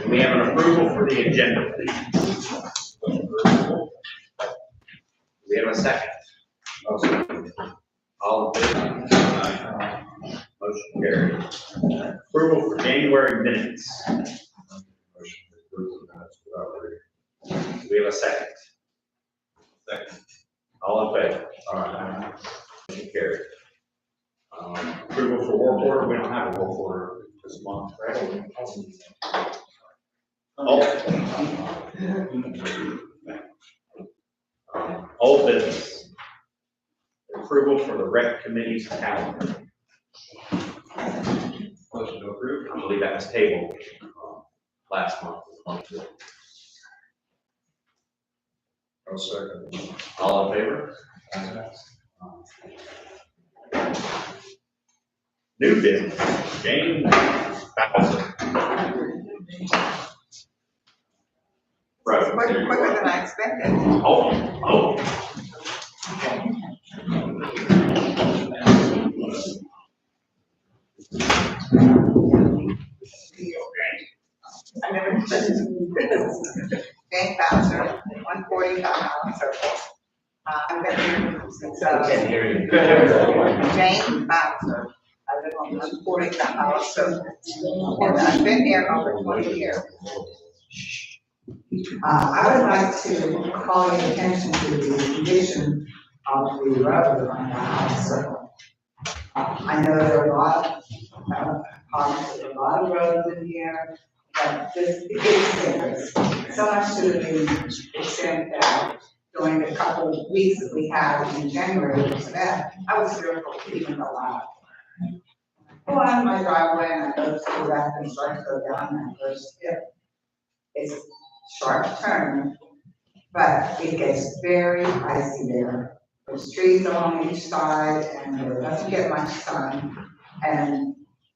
We have an approval for the agenda, please. We have a second. All in favor? Motion carried. Approval for January minutes. We have a second. Second. All in favor? All right. Motion carried. Approval for work order. We don't have a work order this month, right? Old business. Approval for the rec committee's calendar. Motion to approve. I believe that was tabled last month. I'll second. All in favor? New business. James Bowser. Right. Quicker than I expected. Oh. I never Jane Bowser, 140 Highland Circle. I've been here since, Jane Bowser. I live on 140 Highland Circle. And I've been here over 20 years. I would like to call your attention to the condition of the road on the Highland Circle. I know there are a lot of problems, there are a lot of roads in here. But this is serious. So much to the extent that during the couple of weeks that we had in January, that I was fearful to even go out. Go out of my driveway and I go to the left and start to go down that first dip. It's a sharp turn, but it gets very icy there. There's trees along each side and it doesn't get much sun and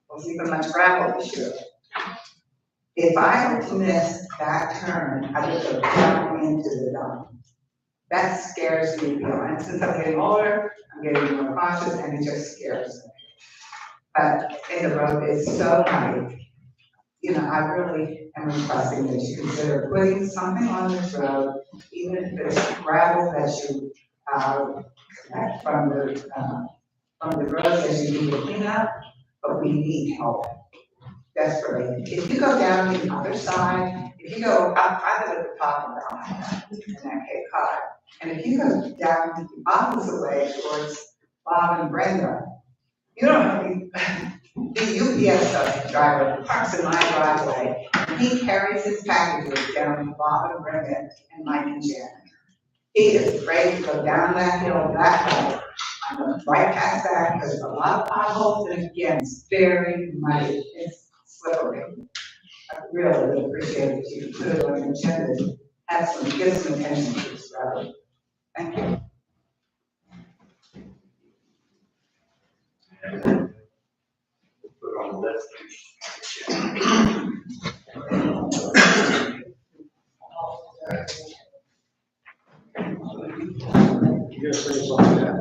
there's even much gravel this year. If I were to miss that turn, I would go down into the dump. That scares me beyond. Since I'm getting older, I'm getting more cautious and it just scares me. But the road is so tight. You know, I really am requesting that you consider putting something on this road, even if it's gravel that you collect from the road that you need to clean up, but we need help. Desperately. If you go down the other side, if you go, I live at the top of the island in that Cape Cod, and if you go down the opposite way towards Bob and Brenda, you don't know the UPS driver parks in my driveway, and he carries his packages down to Bob and Brenda and Mike and Janet. He is afraid to go down that hill that way. I'm going right past that because there's a lot of potholes and again, it's very muddy. It's slippery. I really would appreciate it if you could put it on your agenda, give some attention to this road. Thank you. Put it on the list. You gotta say something like that.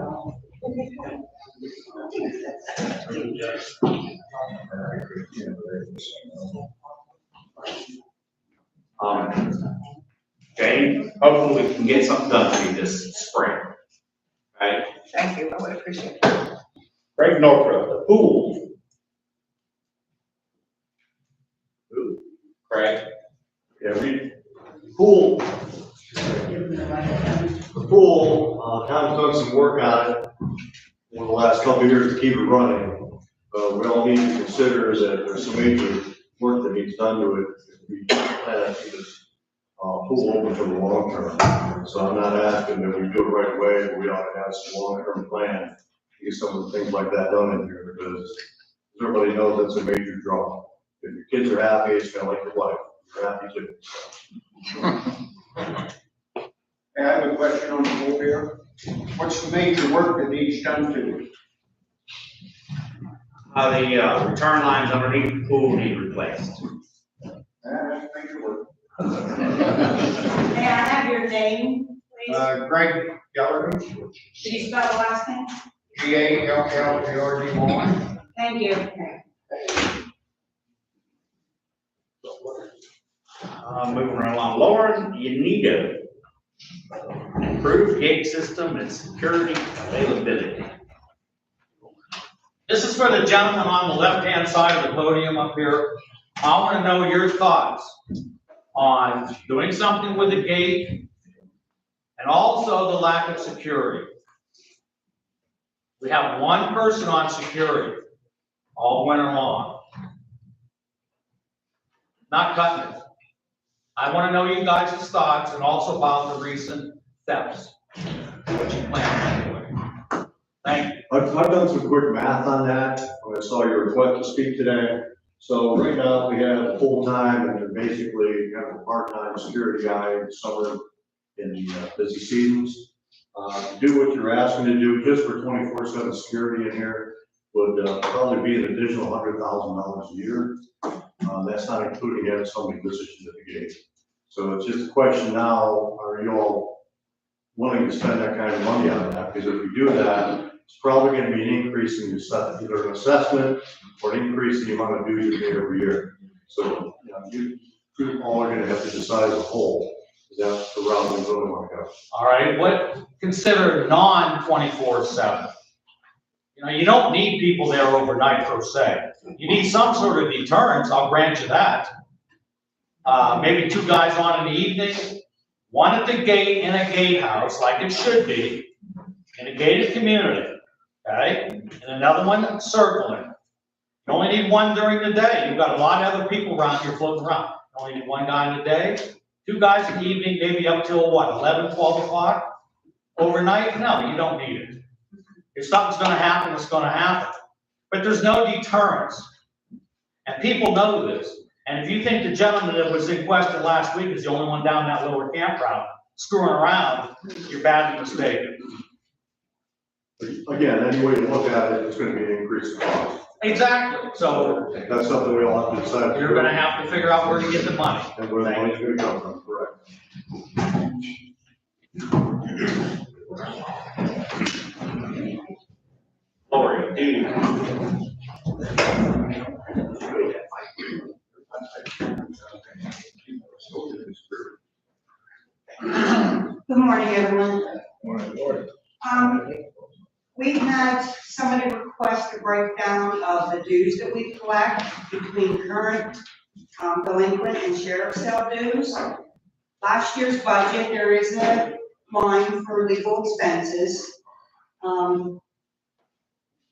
Jane, hopefully we can get something done for you this spring. Right? Thank you. I would appreciate it. Craig Northrup, the pool. Craig? Yeah, pool. The pool, Tom's done some work on it over the last couple of years to keep it running. We all need to consider that there's some major work that needs done to it if we plan to keep this pool open for the long term. So I'm not asking that we do it right away, but we ought to have some long-term plan to get some of the things like that done in here because everybody knows that's a major draw. If your kids are happy, it's kind of like your wife. You're happy too. I have a question on the pool here. What's the major work that needs done to it? The return lines underneath the pool need replaced. That's major work. May I have your name, please? Greg Gallagher. Did you spell the last name? Gallagher. Thank you. Moving right along, Lauren, you need to improve gate system and security availability. This is for the gentleman on the left-hand side of the podium up here. I want to know your thoughts on doing something with the gate and also the lack of security. We have one person on security all winter long. Not cutting it. I want to know you guys' thoughts and also about the recent thefts. What you plan anyway. Thank you. I've done some quick math on that, when I saw your request to speak today. So right now, we have a full-time and basically have a part-time security guy in summer in the busy seasons. To do what you're asking to do, just for 24/7 security in here, would probably be an additional $100,000 a year. That's not including having somebody positioned at the gate. So it's just a question now, are you all willing to spend that kind of money on that? Because if we do that, it's probably going to be an increase in either an assessment or an increase in the amount of dues you pay every year. So, you all are going to have to decide as a whole, is that the route we really want to go? All right, what consider non-24/7? You don't need people there overnight per se. You need some sort of deterrence, I'll grant you that. Maybe 2 guys on in the evening, one at the gate in a gatehouse, like it should be, in a gated community, okay? And another one circling. You only need one during the day. You've got a lot of other people around here floating around. You only need one guy in the day, 2 guys in the evening, maybe up till what, 11, 12 o'clock? Overnight? No, you don't need it. If something's gonna happen, it's gonna happen. But there's no deterrence. And people know this. And if you think the gentleman that was in question last week is the only one down that lower campground screwing around, you're badly mistaken. Again, any way you look at it, it's going to be an increase in cost. Exactly. So That's something we all have to decide. you're gonna have to figure out where to get the money. And where the money's going to come from, correct? Lori, dude. Good morning, everyone. We had somebody request a breakdown of the dues that we collect between current delinquent and sheriff's sale dues. Last year's budget, there is a line for legal expenses.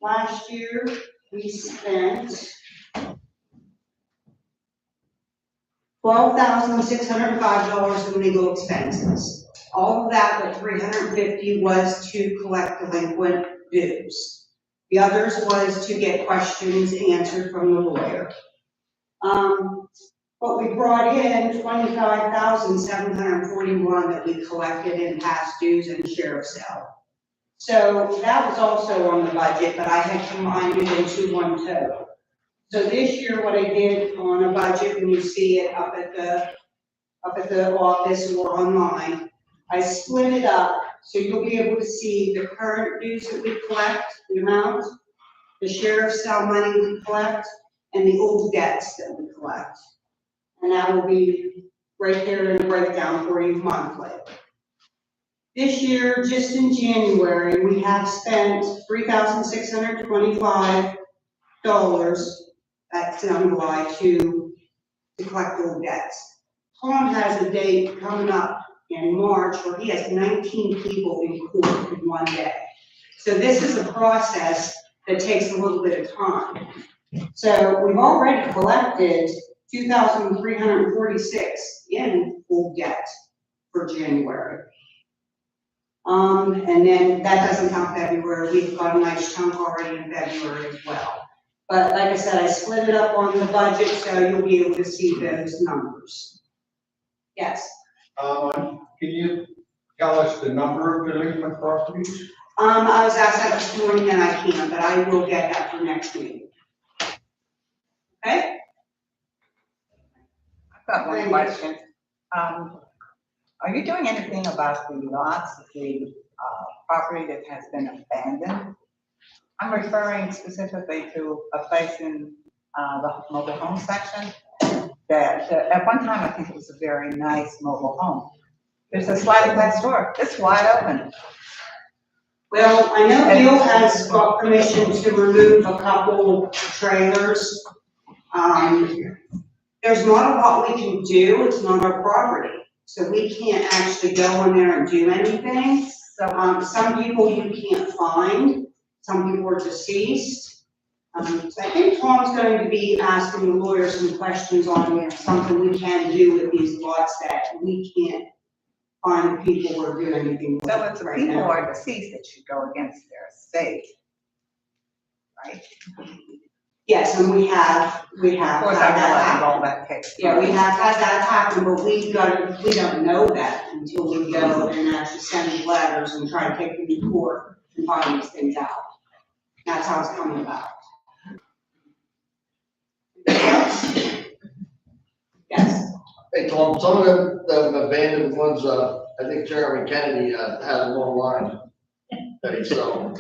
Last year, we spent $12,605 in legal expenses. All of that, but $350 was to collect delinquent dues. The others was to get questions answered from the lawyer. But we brought in $25,741 that we collected in past dues and sheriff's sale. So that was also on the budget, but I had combined it into one total. So this year, what I did on a budget, when you see it up at the office or online, I split it up so you'll be able to see the current dues that we collect, the amount, the sheriff's sale money we collect, and the old debts that we collect. And that will be right there in the breakdown for you monthly. This year, just in January, we have spent $3,625 at Sunlight to collect old debts. Tom has a date coming up in March where he has 19 people in court in one day. So this is a process that takes a little bit of time. So we've already collected 2,346 in old debt for January. And then that doesn't count February. We've got a nice chunk already in February as well. But like I said, I split it up on the budget so you'll be able to see those numbers. Yes. Can you tell us the number of delinquent properties? I was asked that this morning and I can't, but I will get that for next week. Okay? I've got one question. Are you doing anything about the lots, the property that has been abandoned? I'm referring specifically to a place in the mobile home section that, at one time, I think it was a very nice mobile home. There's a sliding glass door, it's wide open. Well, I know Bill has got permission to remove a couple trailers. There's not a lot we can do, it's not our property, so we can't actually go in there and do anything. So, Some people you can't find, some people are deceased. So I think Tom's going to be asking the lawyer some questions on something we can do with these lots that we can't find the people who are doing anything with so if the right people now. are deceased, it should go against their estate. Right? Yes, and we have Of course, had I that realize happen. all that takes. Yeah, we have had that happen, but we don't know that until we go and actually send letters and try to take them to court and find these things out. That's how it's coming about. Yes, Hey, Tom, some of them abandoned ones, I think Jeremy Kennedy has them online that he's selling.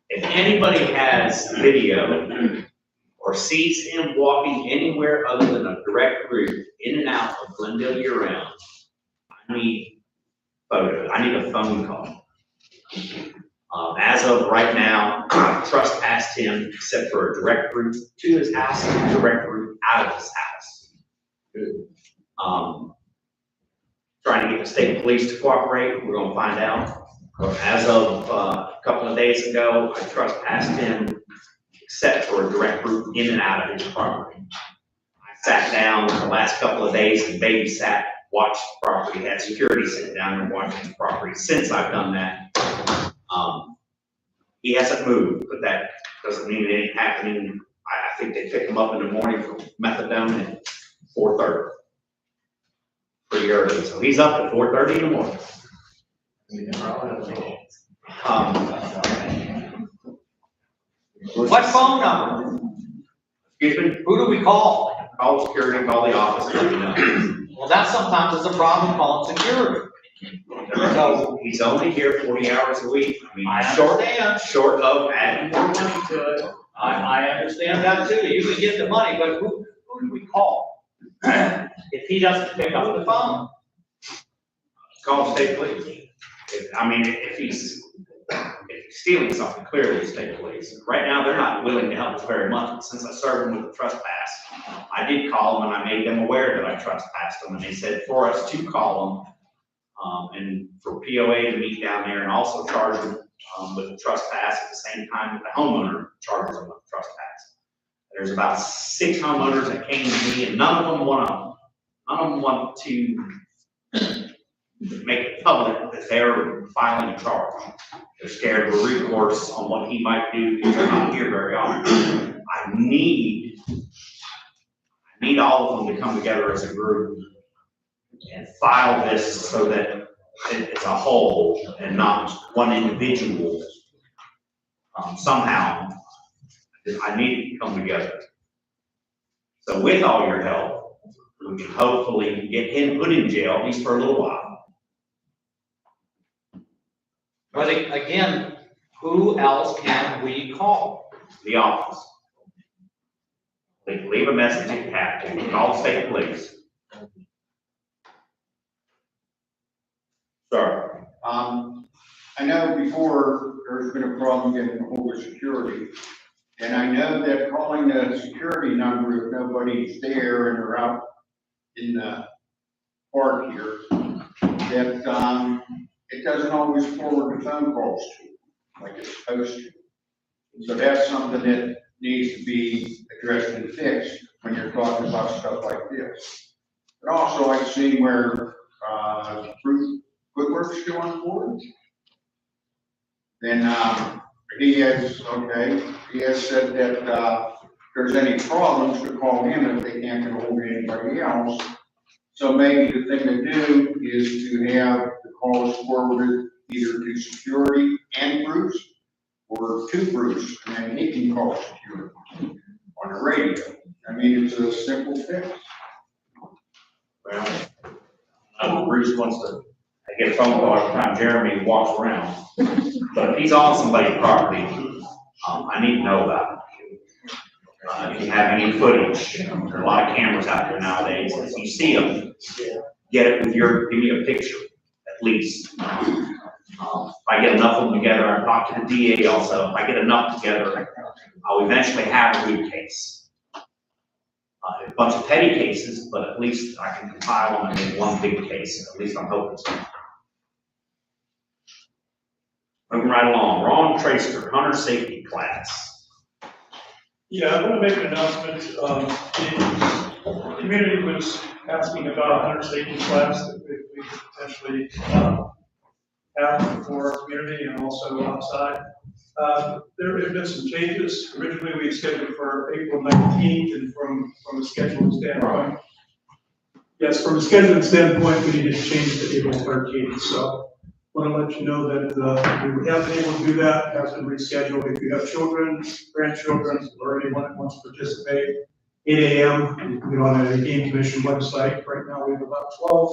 If anybody has video or sees him walking anywhere other than a direct route in and out of Glendale year-round, I need photos, I need a phone call. As of right now, I've trespassed him except for a direct route to his house and a direct route out of his house. Trying to get the state police to cooperate, we're gonna find out. As of a couple of days ago, I trespassed him except for a direct route in and out of his property. I sat down the last couple of days and babysat, watched the property, had security sit down and watch his property. Since I've done that, he hasn't moved, but that doesn't mean it ain't happening. I think they pick him up in the morning for methadone at 4:30. Pretty early, so he's up at 4:30 in the morning. What phone number? Excuse me, Who do we call? call security, call the office, let me know. Well, that sometimes is a problem calling security. So he's only here 40 hours a week. I mean, I short understand. of adding more money to it. I understand that too. You can get the money, but who do we call? If he doesn't pick up the phone. Call state police. If he's stealing something, clearly state police. Right now, they're not willing to help us very much, but since I served them with the trespass, I did call them and I made them aware that I trespassed them, and they said for us to call them, and for POA to meet down there and also charge them, with the trespass at the same time that the homeowner charges them with the trespass. There's about 6 homeowners that came to me and none of them want to make it public that they're filing a charge. They're scared of a recourse on what he might do because they're not here very often. I need all of them to come together as a group and file this so that it's a whole and not one individual. Somehow, I need it to come together. So with all your help, we can hopefully get him put in jail, at least for a little while. But again, who else can we call? The office. Leave a message if you have to, call state police. Sorry. I know before, there's been a problem getting a hold of security. And I know that calling the security number if nobody's there and they're out in the park here, that, it doesn't always forward the phone calls to, like it's supposed to. So that's something that needs to be addressed and fixed when you're talking about stuff like this. But also I've seen where, Quickwork's still on board. Then, he has said that, if there's any problems to call him if they can't get hold of anybody else. So maybe the thing to do is to have the calls forwarded either to security and Bruce or to Bruce, and then he can call security on the radio. I mean, it's a simple fix. Well, Bruce wants to, I get a phone call every time Jeremy walks around. But if he's on somebody's property, I need to know about it. If you have any footage, there are a lot of cameras out there nowadays, if you see them, get it with give me a picture, at least. If I get enough of them together, I'm talking to the DA also, if I get enough together, I'll eventually have a good case. A bunch of petty cases, but at least I can compile them in one big case, at least I'm hoping so. Moving right along, Ron Tracer, hunter safety class. Yeah, I want to make an announcement. The community was asking about a hunter safety class that we could potentially have for our community and also outside. There have been some changes. Originally, we scheduled for April 19th, and from a scheduling standpoint, yes, from a scheduling standpoint, we needed to change it to April 13th. So I want to let you know that we have been able to do that. It has been rescheduled. If you have children, grandchildren, or anyone that wants to participate, 8 a.m. You can go on the Game Commission website. Right now, we have about 12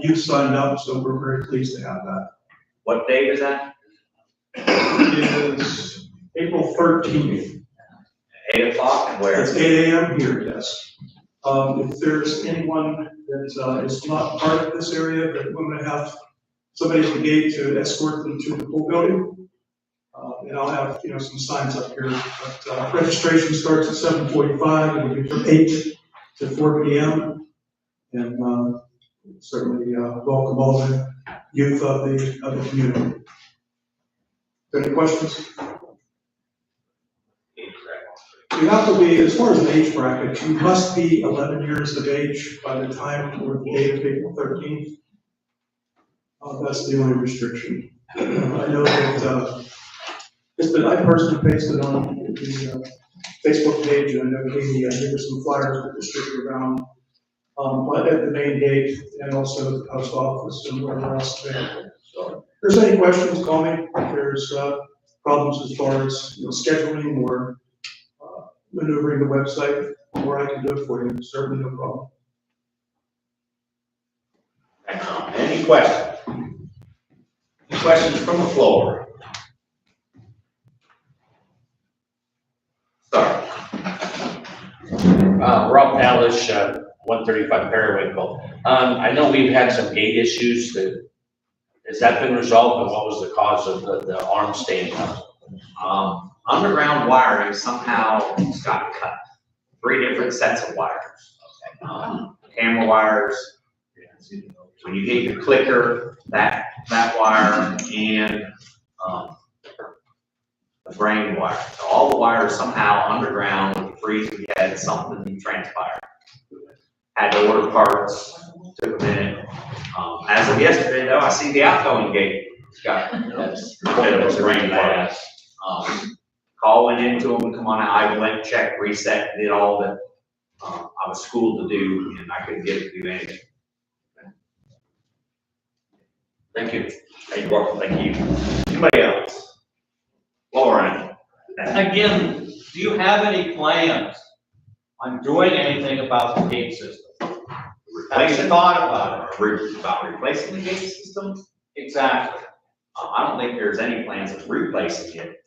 youth signed up, so we're very pleased to have that. What date is that? It is April 13th. 8 o'clock and where? It's 8 a.m. here, yes. If there's anyone that is not part of this area, that we're going to have somebody at the gate to escort them to the pool building. And I'll have, some signs up here, but registration starts at 7:45, and it'll be from 8 to 4 p.m. And certainly welcome all the youth of the community. Any questions? You have to be, as far as an age bracket, you must be 11 years of age by the time or the date of April 13th. That's the only restriction. I know that I personally pasted on the Facebook page, and I know there were some flyers that distributed around at the main gate and also the post office and wherever else available. So if there's any questions, call me. If there's problems as far as scheduling or maneuvering the website, or I can do it for you, certainly no problem. Excellent. Any questions? Any questions from the floor? Sorry. Rob Alish, 135 Periwinkle. I know we've had some gate issues. Has that been resolved, and what was the cause of the arm staying up? Underground wiring somehow got cut. 3 different sets of wires. Camera wires. When you get your clicker, that wire, and the brain wire. So all the wires somehow underground with the freeze we had, something transpired. Had to order parts, took a minute. As of yesterday, though, I see the outgoing gate got a bit of a brain wire. Call went into them, come on out, I went, checked, reset, did all that I was schooled to do, and I couldn't get it to do anything. Thank you. You're welcome, thank you. Anybody else? Lauren? Again, do you have any plans on doing anything about the gate system? Have you thought about it? About replacing the gate system? Exactly. I don't think there's any plans of replacing it.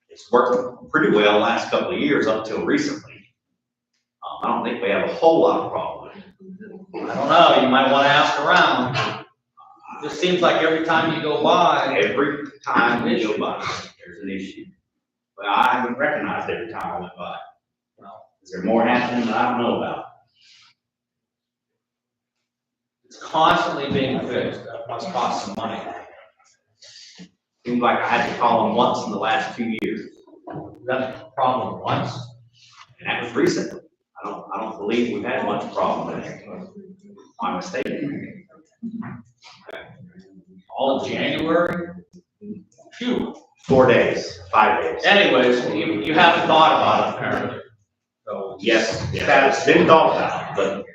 It's worked pretty well the last couple of years up till recently. I don't think we have a whole lot of problem with it. I don't know, you might want to ask around. It just seems like every time you go by. Every time we go by, there's an issue. But I haven't recognized every time I went by. Well, is there more happening that I don't know about? It's constantly being fixed. That must cost some money. Seems like I had to call them once in the last 2 years. That's a problem once. And that was recently. I don't believe we've had much problem with it. My mistake. All in January? Phew. 4 days, 5 days. Anyways, you haven't thought about it apparently. So, Yes, it's been thought about, but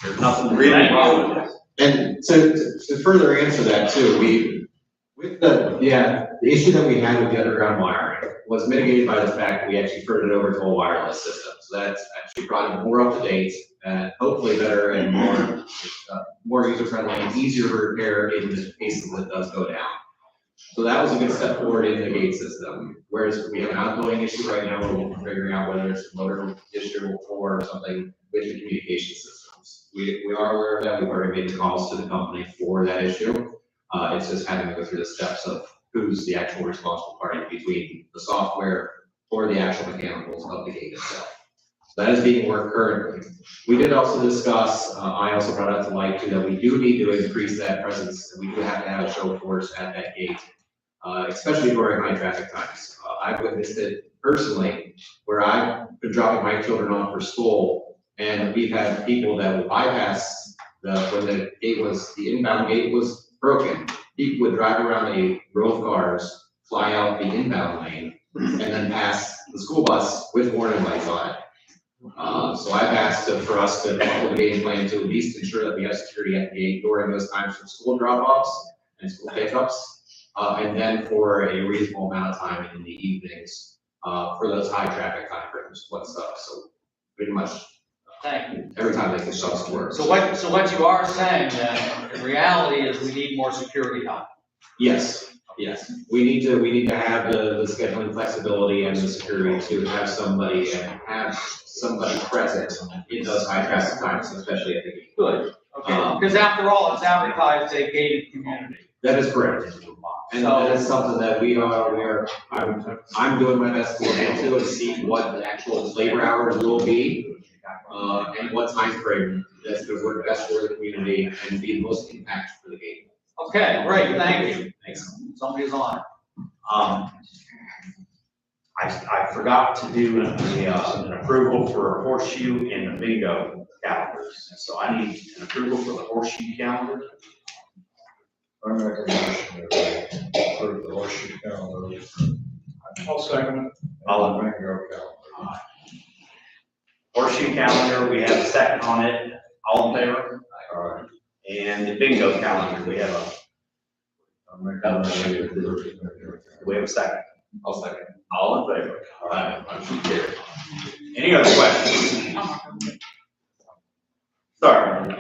there's nothing really wrong with it. And to further answer that too, the issue that we had with the underground wiring was mitigated by the fact that we actually converted it over to a wireless system. So that's actually brought it more up to date and hopefully better and more user-friendly and easier to repair in the case that it does go down. So that was a good step forward in the gate system, whereas we have an outgoing issue right now, where we're figuring out whether it's a motor issue or something with the communication systems. We are aware of that, we've already made the calls to the company for that issue. It's just having to go through the steps of who's the actual responsible party between the software or the actual mechanicals of the gate itself. So that is being worked currently. We did also discuss, I also brought up to light too, that we do need to increase that presence, and we do have to have a show force at that gate, especially during high traffic times. I've witnessed it personally, where I've been dropping my children off for school, and we've had people that would bypass when the inbound gate was broken. People would drive around a row of cars, fly out the inbound lane, and then pass the school bus with warning lights on it. So I've asked for us to come up with a game plan to at least ensure that we have security at the gate during those times for school drop-offs and school pickups, and then for a reasonable amount of time in the evenings, for those high traffic time frames, so pretty much Thank you. every time they can shut us to work. So what you are saying then, in reality, is we need more security help. Yes, we need to have the scheduling flexibility and the security to have somebody present in those high traffic times, especially at the gate. Good, okay, because after all, it's advertised a gated community. That is correct. And that is something that I'm doing my best to look into and see what the actual labor hours will be, and what time frame that's going to work best for the community and be the most impactful for the gate. Okay, great, thank you. Thanks. Somebody's on. I forgot to do an approval for a horseshoe and a bingo calendars. So I need an approval for the horseshoe calendar. I make a motion to approve the horseshoe calendar. I'll second it. All in horseshoe calendar, we have a second on it. All in favor? All right. And the bingo calendar, we have we have a second. I'll second. All in favor? All right, motion carried. Any other questions? Sorry.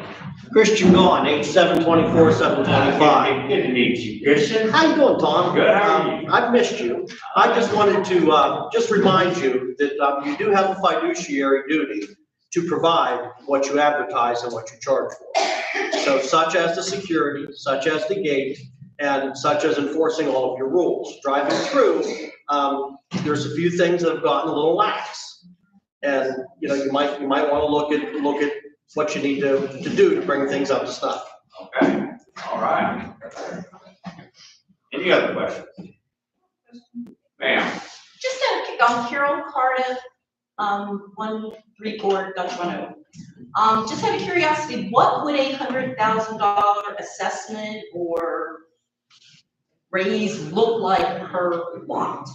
Christian Gahn, 8724-725. Didn't need you, Christian. How you doing, Tom? Good, how are you? I've missed you. I just wanted to, just remind you that, you do have a fiduciary duty to provide what you advertise and what you charge for. So such as the security, such as the gate, and such as enforcing all of your rules. Driving through, there's a few things that have gotten a little lax. And, you know, you might want to look at what you need to do to bring things up to snuff. Okay, all right. Any other questions? Ma'am? Just on Carol Cardiff, 134 Dutch Run. Just out of curiosity, what would $100,000 assessment or raise look like per lot?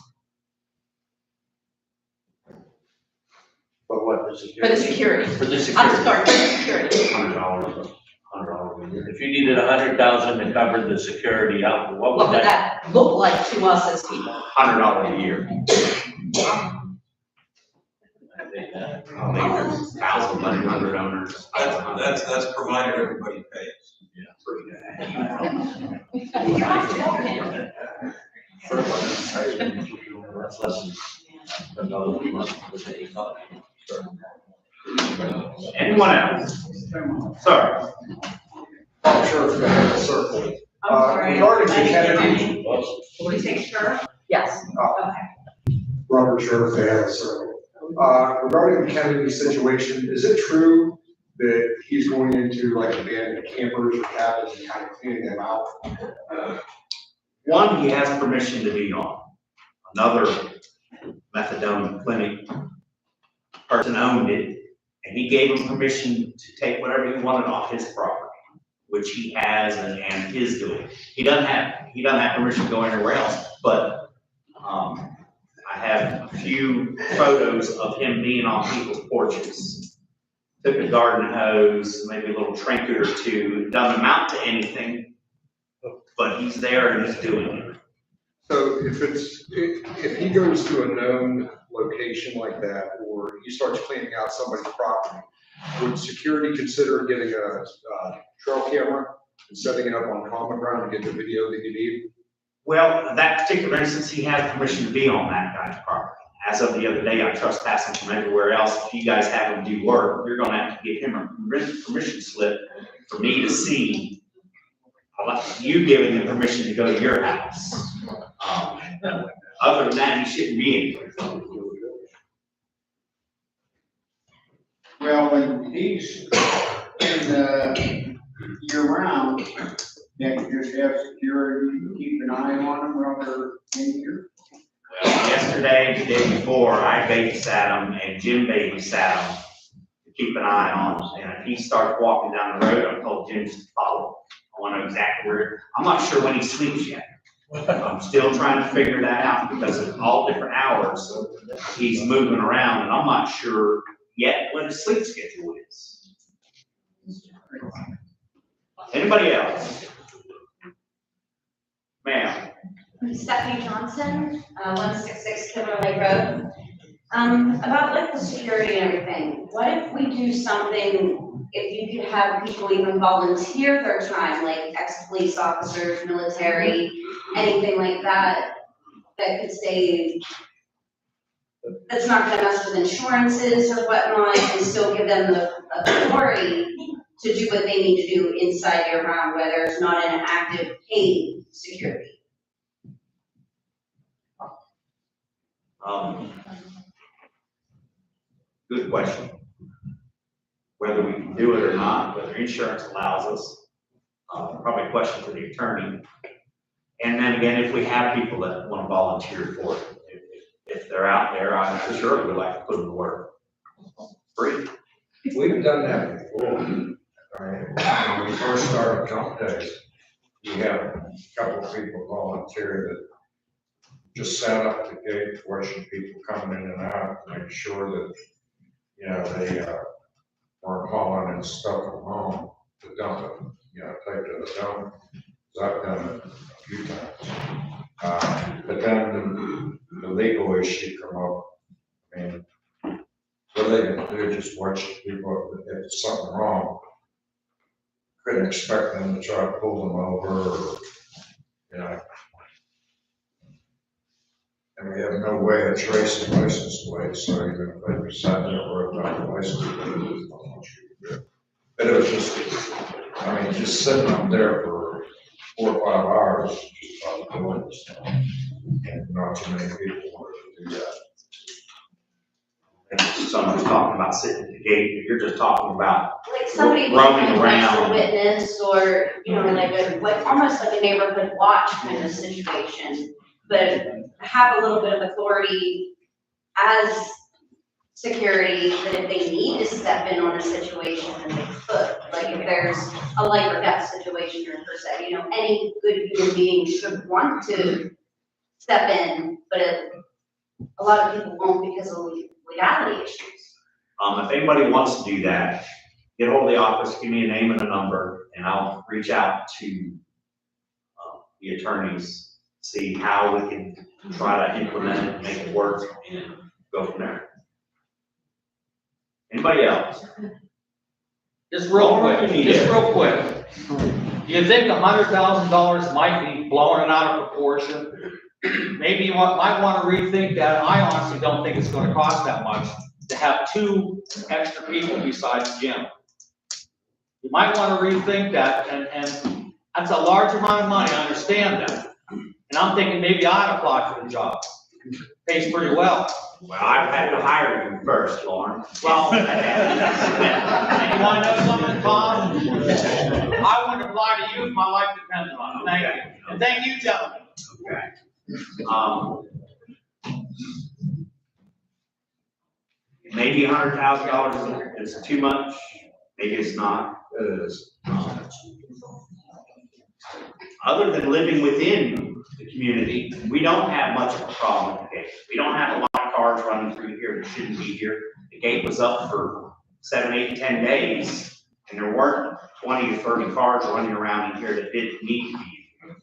For what, For the security? For the I'm security. sorry, for the security. $100 a year. If you needed $100,000 to cover the security out, what What would would that? that look like to us as people? $100 a year. I'll make there's 1,100 owners. That's provided everybody pays. That's less than another month. Anyone else? Sorry. Sure, circle. I'm sorry. Regarding the I didn't get my Kennedy. name. What do you say, sure? Yes, okay. Robert Sheriff, they have a circle. Regarding the Kennedy situation, is it true that he's going into like abandoned campers or cabins and kind of cleaning them out? One, he has permission to be on. Another methadone clinic person owned it, and he gave him permission to take whatever he wanted off his property, which he has and is doing. He doesn't have permission to go anywhere else, but, I have a few photos of him being on people's porches. Took a garden hose, maybe a little trinket or two. It doesn't amount to anything, but he's there and he's doing it. So if he goes to a known location like that, or he starts cleaning out somebody's property, would security consider getting a trail camera and setting it up on common ground to get the video that you need? Well, that particular instance, he has permission to be on that guy's property. As of the other day, I trespassed him from everywhere else. If you guys have him do work, you're gonna have to give him a permission slip for me to see you giving him permission to go to your house. Other than that, he shouldn't be in here. Well, when he's in year round, then you just have security, keep an eye on them while they're in here. Well, yesterday, the day before, I babysat him and Jim babysat him to keep an eye on him. And if he starts walking down the road, I told Jim to follow. I want to know exactly where, I'm not sure when he sleeps yet. I'm still trying to figure that out because at all different hours, he's moving around and I'm not sure yet what his sleep schedule is. Anybody else? Ma'am? Stephanie Johnson, 166 Kimberly Road. About like the security and everything, what if we do something, if you could have people even volunteer their time, like ex-police officers, military, anything like that, that could save, that's not gonna mess with insurances or whatnot, and still give them the authority to do what they need to do inside year round, whether it's not an active paid security. Good question. Whether we can do it or not, whether insurance allows us, probably a question for the attorney. And then again, if we have people that want to volunteer for it, if they're out there, I'm sure we'd like to put them to work. Free. We've done that before. I mean, when we first started Jump Days, we had a couple of people volunteer that just sat up the gate, watching people coming in and out, make sure that, you know, they weren't hauling and stuff from home to dump it, you know, take to the dump. So I've done it a few times. But then the legal issue come up. I mean, what are they gonna do? Just watch people, if there's something wrong, couldn't expect them to try to pull them over or, you know. And we have no way of tracing license plates, so even if they decide they were without a license plate. But it was just, I mean, just sitting up there for 4 or 5 hours, just about doing this stuff. And not too many people wanted to do that. And someone's talking about sitting at the gate, but you're just talking about Like somebody roaming being around. a witness or, you know, like like almost like a neighborhood watch kind of situation, but have a little bit of authority as security, that if they need to step in on a situation, then they could. Like if there's a life or death situation or per se, you know, any good human being should want to step in, but a lot of people won't because of legality issues. If anybody wants to do that, get hold of the office, give me a name and a number, and I'll reach out to the attorneys, see how we can try to implement it, make it work, and go from there. Anybody else? Just real quick, Do you think $100,000 might be blowing it out of proportion? Maybe you might want to rethink that. I honestly don't think it's going to cost that much to have 2 extra people besides Jim. You might want to rethink that, and that's a large amount of money, I understand that. And I'm thinking maybe I ought to apply for the job. Pays pretty well. Well, I've had to hire you first, Lauren. Well, you want to know something, Tom? I wouldn't apply to you if my life depended on it. Thank you. And thank you, gentlemen. Okay. Maybe $100,000 is too much, maybe it's not. It is. Other than living within the community, we don't have much of a problem with the gate. We don't have a lot of cars running through here that shouldn't be here. The gate was up for 7, 8, 10 days, and there weren't 20 or 30 cars running around in here that didn't need to be here.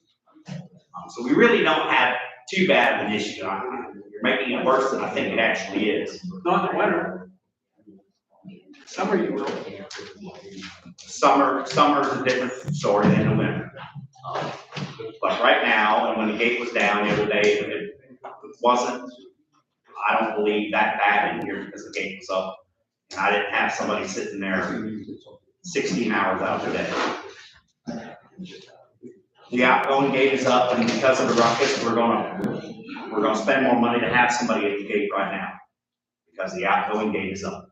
So we really don't have too bad of an issue. You're making it worse than I think it actually is. Not in the winter. Summer you will. Summer's a different story than the winter. But right now, and when the gate was down the other day, it wasn't, I don't believe that bad in here because the gate was up. And I didn't have somebody sitting there 16 hours out of the day. The outgoing gate is up, and because of the ruckus, we're gonna spend more money to have somebody at the gate right now. Because the outgoing gate is up.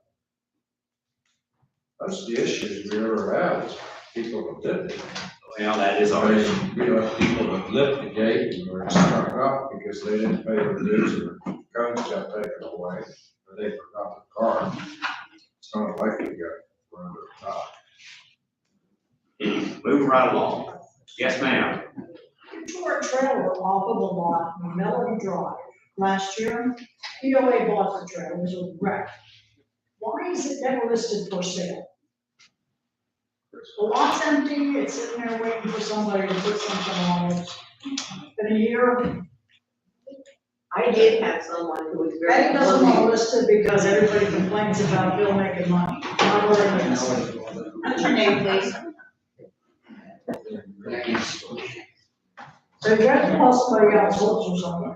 That's the issues we ever had, is people that did it. Well, that is our issue. You know, people that lit the gate and were stuck up because they didn't pay their dues or guns got taken away, or they forgot the car. It's not like you got run to the top. Moving right along. Yes, ma'am. Tore a trailer off of a lot on Melody Drive last year. POA bought the trailer, it was a wreck. Why is it never listed for sale? The lot's empty, it's sitting there waiting for somebody to put something on it. Been a year. I did have someone who was very. Betty doesn't want to list it because everybody complains about Bill making money. Not where it is. What's your name, please? So you have to call somebody else or something.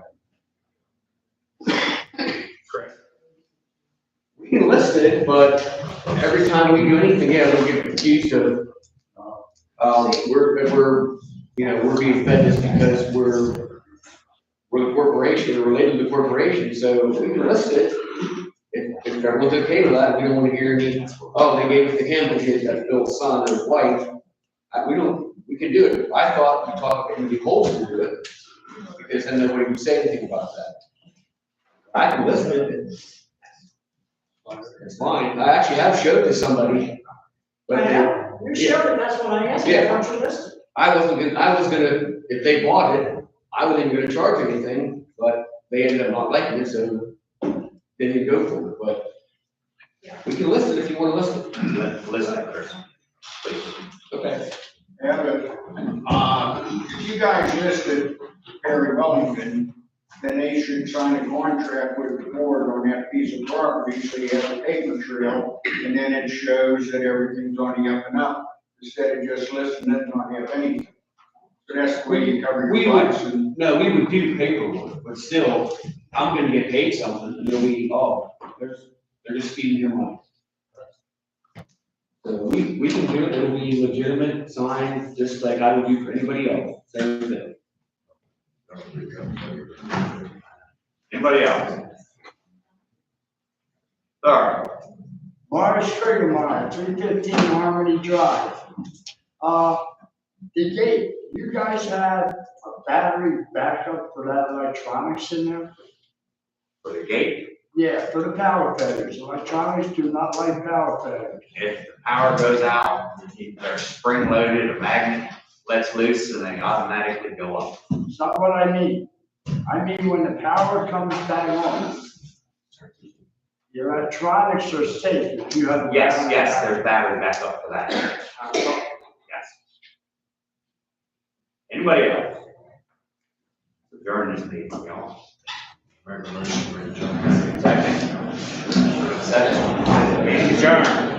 We can list it, but every time we do anything, yeah, we get accused of, we're being fed this because we're a corporation, or related to the corporation, so we can list it. If everyone's okay with that, we don't want to hear any, oh, they gave it to him because that's Bill's son or his wife. We can do it. I thought we talked, it would be Colton to do it, because then nobody would say anything about that. I can list it. It's fine. I actually have showed to somebody. But You showed it, that's what I asked you, Yeah. why don't you list it? I was gonna, if they bought it, I wasn't gonna charge anything, but they ended up not liking it, so they didn't go for it, but we can list it if you wanna list it. Listen, Chris. Please. Okay. Yeah, but, if you guys listed Perry Wellington, then they should sign a contract with the board on that piece of property, so you have a paper trail, and then it shows that everything's on the up and up, instead of just listing it and not have anything. So that's the way you cover We your would, butts and. no, we would do paperwork, but still, I'm gonna get paid something, and they'll be, they're just feeding your money. So we can do it, it'll be legitimate, signed, just like I would do for anybody else, same thing. Anybody else? Sorry. Morris Triggermeyer, 315 Harmony Drive. The gate, you guys have a battery backup for that electronics in there? For the gate, Yeah, for the power failures. Electronics do not like power failures. if the power goes out, they're spring loaded, a magnet lets loose and they automatically go up. It's not what I mean. I mean when the power comes back on. Your electronics are safe if you have. Yes, there's battery backup for that. Yes. Anybody else? Adjourn this meeting, y'all. Second. Meeting adjourned.